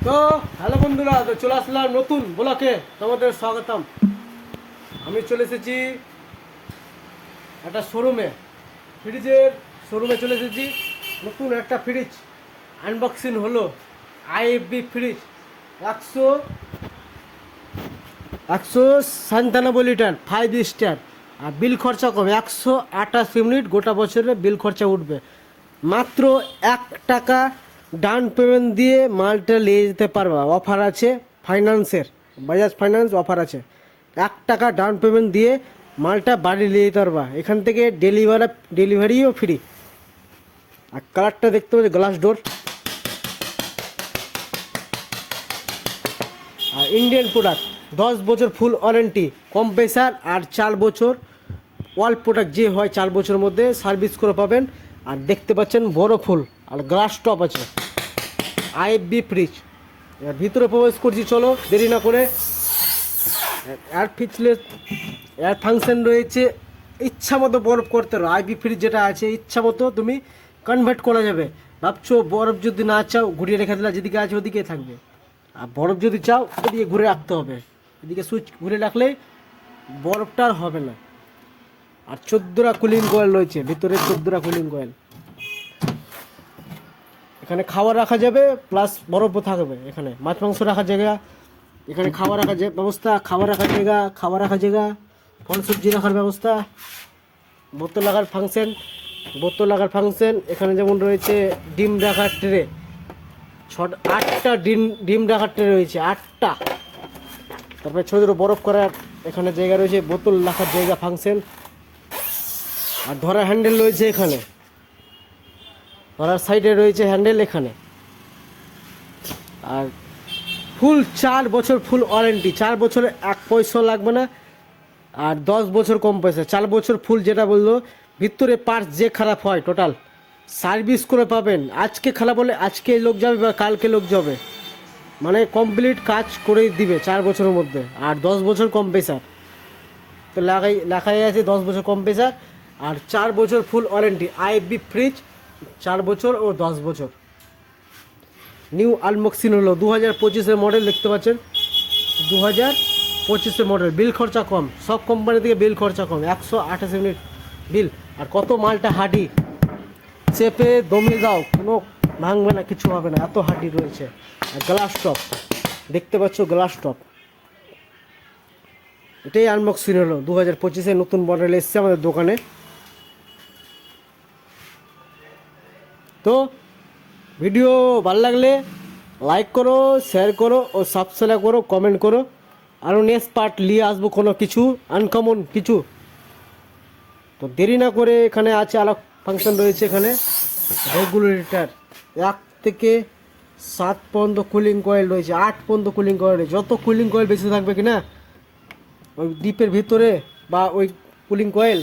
তো হ্যালো বন্ধুরা, তো চলে আসলাম নতুন ব্লকে, তোমাদের স্বাগতম। আমি চলে এসেছি একটা শোরুমে, ফ্রিজের শোরুমে চলে এসেছি। নতুন একটা ফ্রিজ আনবক্সিং হলো। আইএফবি ফ্রিজ 197 লিটার 5 স্টার, আর বিল খরচা কম, 128 ইউনিট, গোটা বছরে বিল খরচা উঠবে। মাত্র 1 টাকা ডাউন পেমেন্ট দিয়ে মালটা নিয়ে যেতে পারবা। অফার আছে ফাইন্যান্সের, বাজাজ ফাইন্যান্স অফার আছে। 1 টাকা ডাউন পেমেন্ট দিয়ে মালটা বাড়ি নিয়ে যেতে পারবা। এখান থেকে ডেলিভারিও ফ্রি। আর কালারটা দেখতে পাচ্ছি গ্লাস ডোর, আর ইন্ডিয়ান প্রোডাক্ট। 10 বছর ফুল ওয়ারেন্টি, কম্প্রেসার, আর 4 বছর ওয়াল প্রোডাক্ট যে হয় 4 বছরের মধ্যে সার্ভিস করে পাবেন। আর দেখতে পাচ্ছেন বড় ফুল, আর গ্লাস টপ আছে। আইএফবি ফ্রিজ, এর ভিতরে প্রবেশ করছি, চলো দেরি না করে। এয়ার ফিচলেস এয়ার ফাংশন রয়েছে, ইচ্ছা মতো বরফ করতে পারো। আইএফবি ফ্রিজ যেটা আছে ইচ্ছা মতো তুমি কনভার্ট করা যাবে। ভাবছো বরফ যদি না চাও ঘুরিয়ে রেখে দিলে যেদিকে আছে ওদিকে থাকবে, আর বরফ যদি চাও এদিকে ঘুরে রাখতে হবে। এদিকে সুইচ ঘুরে রাখলে বরফটা আর হবে না। আর 14টা কুলিং কয়েল রয়েছে ভিতরে, 14টা কুলিং কয়েল। এখানে খাবার রাখা যাবে, প্লাস বরফও থাকবে। এখানে মাছ মাংস রাখার জায়গা, এখানে খাবার রাখার ব্যবস্থা, খাবার রাখার জায়গা, খাবার রাখার জায়গা, ফল সবজি রাখার ব্যবস্থা, বোতল রাখার ফাংশন। এখানে যেমন রয়েছে ডিম রাখার ট্রে, 8টা ডিম রাখার ট্রে রয়েছে, 8টা। তারপরে ছোটো ছোটো বরফ করার এখানে জায়গা রয়েছে, বোতল রাখার জায়গা ফাংশন। আর ধরার হ্যান্ডেল রয়েছে এখানে, ধরার সাইডে রয়েছে হ্যান্ডেল এখানে। আর ফুল 4 বছর ফুল ওয়ারেন্টি, 4 বছরে 1 পয়সা লাগবে না। আর 10 বছর কম পয়সা, 4 বছর ফুল যেটা বললো। ভিতরে পার্টস যে খারাপ হয় টোটাল সার্ভিস করে পাবেন। আজকে খারাপ হলে আজকে লোক যাবে বা কালকে লোক যাবে, মানে কমপ্লিট কাজ করে দিবে 4 বছরের মধ্যে। আর 10 বছর কম প্রেসার, তো লেখাই আছে 10 বছর কম প্রেসার। আর 4 বছর ফুল ওয়ারেন্টি। আইএফবি ফ্রিজ 4 বছর ও 10 বছর। নিউ আনবক্সিং হলো 2025-এর মডেল, দেখতে পাচ্ছেন 2025-এর মডেল। বিল খরচা কম, সব কোম্পানি থেকে বিল খরচা কম, 128 ইউনিট বিল। আর কত মালটা হাডি, চেপে দমে দাও, কোনো ভাঙবে না, কিছু হবে না, এত হাডি রয়েছে। আর গ্লাস টপ দেখতে পাচ্ছ, গ্লাস টপ। এটাই আনবক্সিং হলো 2025-এর নতুন মডেল এসছে আমাদের দোকানে। তো ভিডিও ভালো লাগলে লাইক করো, শেয়ার করো ও সাবস্ক্রাইব করো, কমেন্ট করো। আরও নেক্সট পার্ট নিয়ে আসবো, কোনো কিছু আনকমন কিছু। তো দেরি না করে, এখানে আছে আলাদা ফাংশন রয়েছে। এখানে রেগুলেটর 1 থেকে 7 পর্যন্ত কুলিং কয়েল রয়েছে, 8 পর্যন্ত কুলিং কয়েল রয়েছে। যত কুলিং কয়েল বেশি থাকবে কিনা ওই ডিপের ভিতরে বা ওই কুলিং কয়েল